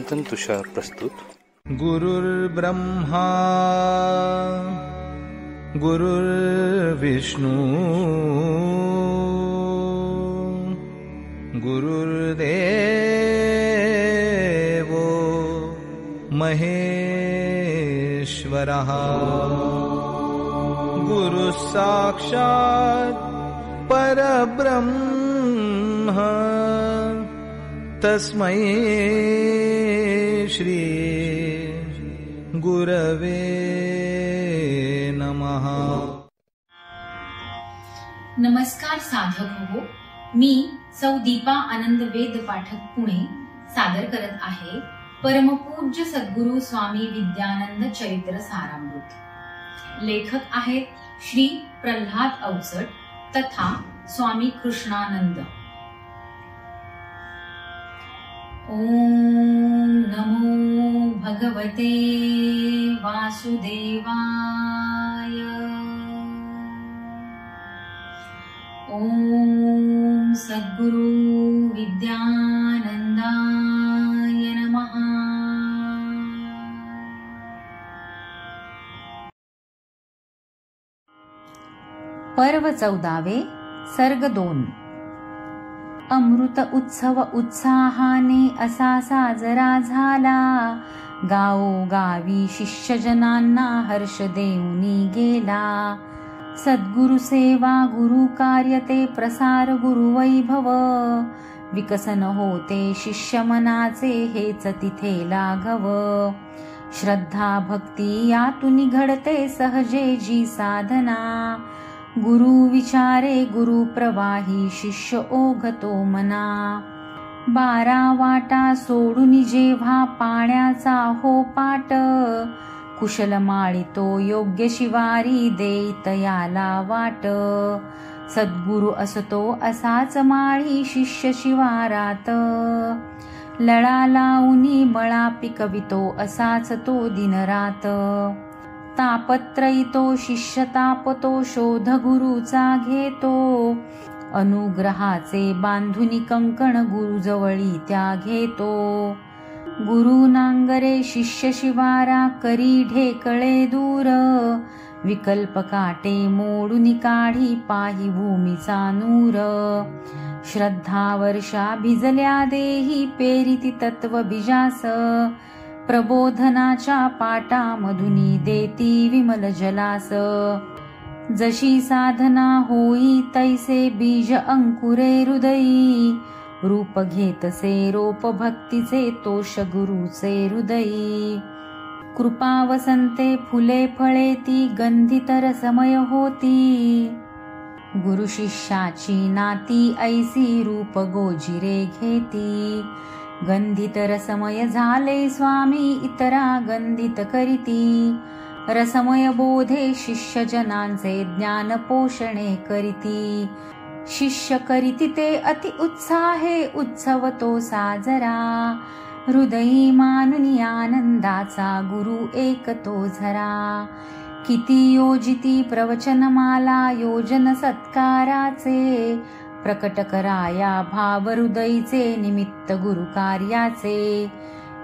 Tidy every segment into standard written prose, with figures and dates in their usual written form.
चिंतन तुषार प्रस्तुत. गुरुर्ब्रह्मा गुरुर्विष्णू गुरुर्देवो महेश्वरः गुरुः साक्षात् परब्रह्म तस्मै श्री गुरवे नमः. नमस्कार साधक हो, मी सौ दीपा आनंद वेद पाठक पुणे सादर करत आहे परमपूज्य सद्गुरु स्वामी विद्यानंद चरित्र सारामृत. लेखक आहेत श्री प्रल्हाद अवचट तथा स्वामी कृष्णानंद. ओम नमो भगवते वासुदेवाय. ओम सद्गुरु विद्यानंदाय नमः. पर्व 14 सर्ग 2. अमृत उत्सव उत्साहाने असा साजरा झाला. गावोगावी शिष्यजनांना हर्ष देऊनी गेला. सद्गुरु सेवा गुरु कार्य ते प्रसार गुरु वैभव. विकसन होते शिष्य मनाचे हेच तिथे लाघव. श्रद्धा भक्ती यातून घडते सहजे जी साधना. गुरु विचारे गुरु प्रवाही शिष्य ओघतो मना. 12 वाटा सोडून जेव्हा पाण्याचा हो पाट. कुशल माळितो योग्य शिवारी देत याला वाट. सद्गुरु असतो असाच माळी शिष्य शिवारात. लळा लावूनी मळा पिकवितो असाच तो दिनरात. तापत्रयितो शिष्य तापतो शोध गुरुचा घेतो. अनुग्रहाचे बांधुनी कंकण गुरुजवळी त्या घेतो. गुरु नांगरे शिष्य शिवारा करी ढेकळे दूर. विकल्प काटे मोडून काढी पाही भूमीचा नूर. श्रद्धा वर्षा भिजल्या देही पेरिती तत्व बीजास. प्रबोधनाच्या पाटामधुनी देती विमल जलास. जशी साधना होई तैसे बीज अंकुरे हृदयी. रूप घेतसे रोप भक्तीचे तोष गुरुचे हृदयी. कृपा वसंते फुले फळे ती गंधितर समय होती. गुरु शिष्याची नाती ऐसी रूप गोजिरे घेती. गंधित रसमय झाले स्वामी इतरा गंधित करीती. रसमय बोधे शिष्य जनांचे ज्ञान पोषणे करीती. शिष्य करीती ते अति उत्साहे उत्सव तो साजरा. हृदयी मानुनी आनंदाचा गुरु एक तो झरा. किती योजिती प्रवचनमाला योजन सत्काराचे. प्रकट कराया भाव हृदयीचे निमित्त गुरु कार्याचे.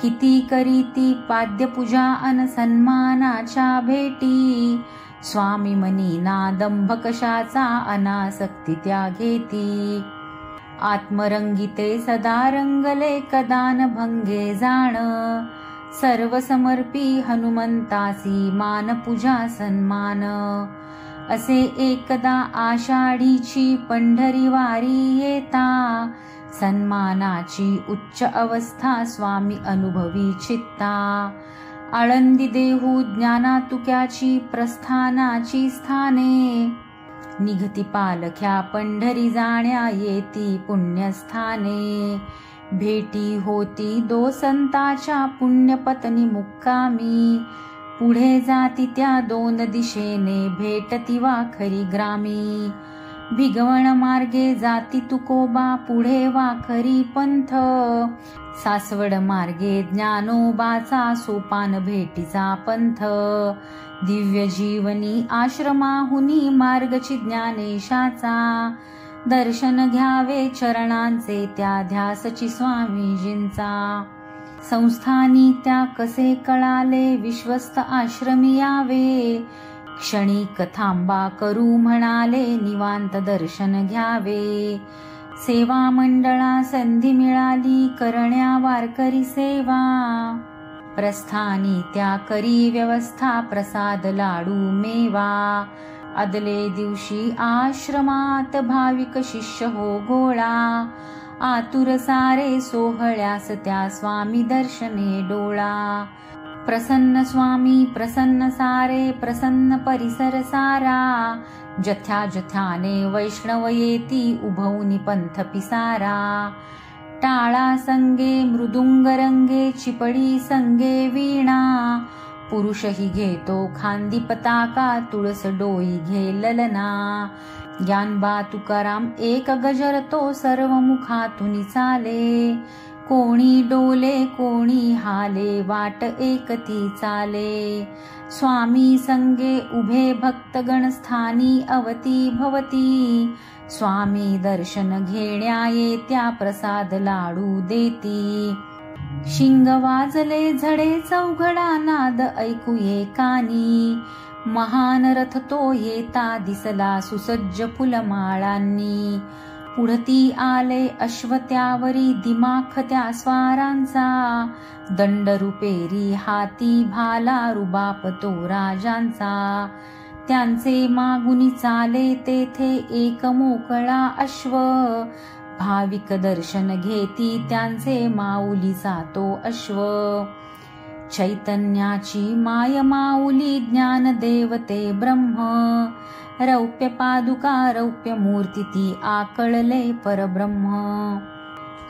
किती करीती पाद्यपूजा अन सन्मानाच्या भेटी. स्वामी मनी ना दंभ कशाचा अनासक्ती त्या घेती. आत्मरंगिते सदा रंगले कदान भंगे जाण. सर्व समर्पी हनुमंतासी मान पूजा सन्मान. असे एकदा आषाढीची पंढरी वारी येता. सन्मानाची उच्च अवस्था स्वामी अनुभवी चित्ता. आळंदी देहू ज्ञानातुक्याची प्रस्थानाची स्थाने. निघती पालख्या पंढरी जाण्या येती पुण्यस्थाने. भेटी होती 2 संताच्या पुण्यपत्नी मुक्कामी. पुढे जाती त्या 2 दिशेने भेटती वाखरी ग्रामी. भिगवण मार्गे जाती तुकोबा पुढे वाखरी पंथ. सासवड मार्गे ज्ञानोबाचा सोपान भेटीचा पंथ. दिव्य जीवनी आश्रमाहुनी मार्गची ज्ञानेशाचा. दर्शन घ्यावे चरणांचे त्या ध्यासची स्वामीजींचा. संस्थानी त्या कसे कळाले विश्वस्त आश्रमी यावे. क्षणिक थांबा करू म्हणाले निवांत दर्शन घ्यावे. सेवा मंडळा संधी मिळाली करण्या वारकरी सेवा. प्रस्थानी त्या करी व्यवस्था प्रसाद लाडू मेवा. आदले दिवशी आश्रमात भाविक शिष्य हो गोळा. आतुर सारे सोहळ्यास त्या स्वामी दर्शने डोळा. प्रसन्न स्वामी प्रसन्न सारे प्रसन्न परिसर सारा. जथ्या जथ्याने वैष्णव येती उभवनी पंथ पिसारा. टाळा संगे मृदुंग रंगे चिपडी संगे वीणा. पुरुषही घेतो खांदी पताका तुळस डोई घे ललना. ज्ञानबा तुकाराम एक गजर तो सर्व मुखातून चाले. कोणी डोले कोणी हाले वाट एकती चाले. स्वामी संगे उभे भक्तगण स्थानी अवती भवती. स्वामी दर्शन घेण्या येत्या प्रसाद लाडू देती. शिंग वाजले झडे चौघडा नाद ऐकूये कानी. महान रथ तो येता दिसला सुसज्ज फुलमाळांनी. पुढती आले अश्वत्यावरी दिमाख त्या स्वारांचा. दंड रुपेरी हाती भाला रुबाप तो राजांचा. त्यांचे मागुनी चाले तेथे एक मोकळा अश्व. भाविक दर्शन घेती त्यांचे माऊलीचा तो अश्व. चैतन्याची माय माऊली ज्ञान देवते ब्रह्म. रौप्य पादुका रौप्य मूर्ती ती आकळले परब्रह्म.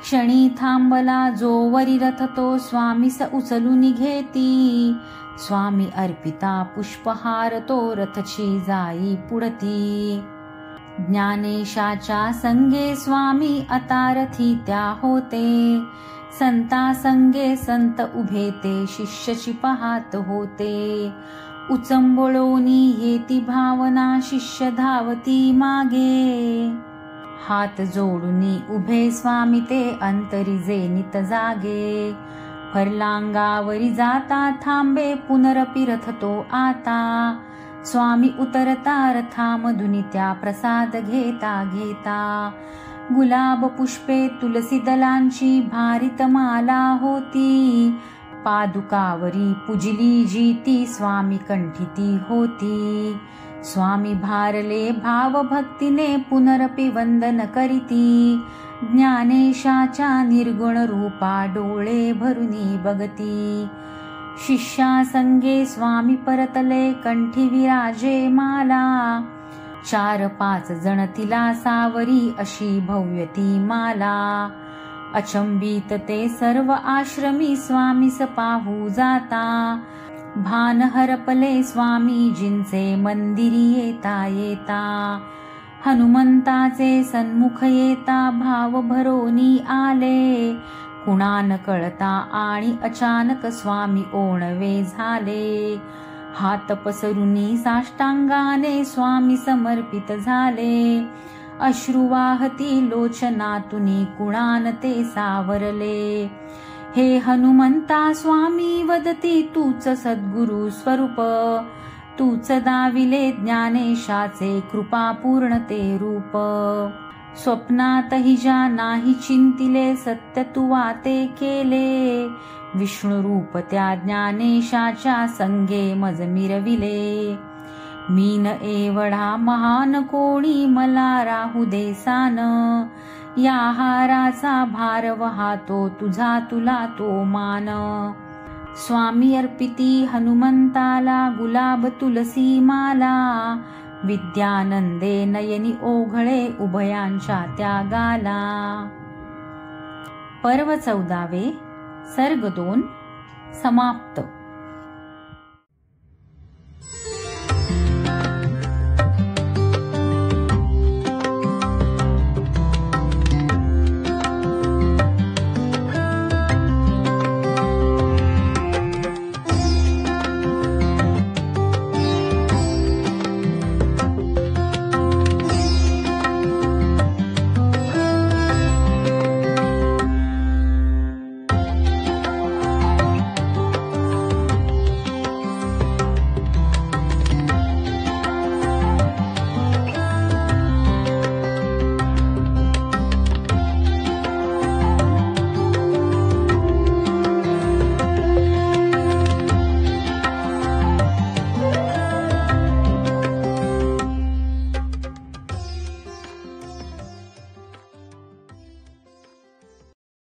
क्षणी थांबला जो वरी रथ तो स्वामीस उचलून घेती. स्वामी अर्पिता पुष्पहार तो रथची जाई पुढती. ज्ञानेशाच्या संगे स्वामी अतारथी त्या होते. संता संगे संत उभे ते शिष्यची पाहत होते. उचंबळोनी येती भावना शिष्य धावती मागे. हात जोडूनी उभे स्वामी ते अंतरी जेनित जागे. फरलांगावरी जाता थांबे पुनरपि रथ तो आता. स्वामी उतरता रथामधुनी त्या प्रसाद घेता घेता. गुलाब पुष्पे तुलसी दलांची भारित माला होती. पादुकावरी पुजली जीती स्वामी कंठिती होती. स्वामी भारले भाव भक्तीने पुनरपि वंदन करीती. ज्ञानेशाच्या निर्गुण रूपा डोळे भरुनी बघती. शिष्या संगे स्वामी परतले कंठी विराजे माला. 4-5 जण तिला सावरी अशी भव्यती माला. अचंबित ते सर्व आश्रमी स्वामीस पाहू जाता. भान हरपले स्वामीजींचे मंदिरी येता येता. हनुमंताचे सन्मुख येता भाव भरोनी आले. कुणा न कळता आणि अचानक स्वामी ओणवे झाले. हात पसरुनी साष्टांगाने स्वामी समर्पित झाले. अश्रू वाहती लोचनातुनी कुणान ते सावरले. हे हनुमंता स्वामी वदती तूच सद्गुरु स्वरूप. तूच दाविले ज्ञानेशाचे कृपापूर्ण ते रूप. स्वप्नातहि ज्या नाही चिंतिले सत्य तुवा ते केले. विष्णु रूप त्या ज्ञानेशाच्या संगे मज मिरविले. मीन एवढा महान कोणी मला राहू देसान. या हाराचा भार वहातो तुझा तुला तो मान. स्वामी अर्पिती हनुमंताला गुलाब तुलसी माला. विद्यानंदे नयनी ओघळे उभयांच्या त्यागाला. पर्व 14 सर्ग 2 समाप्त.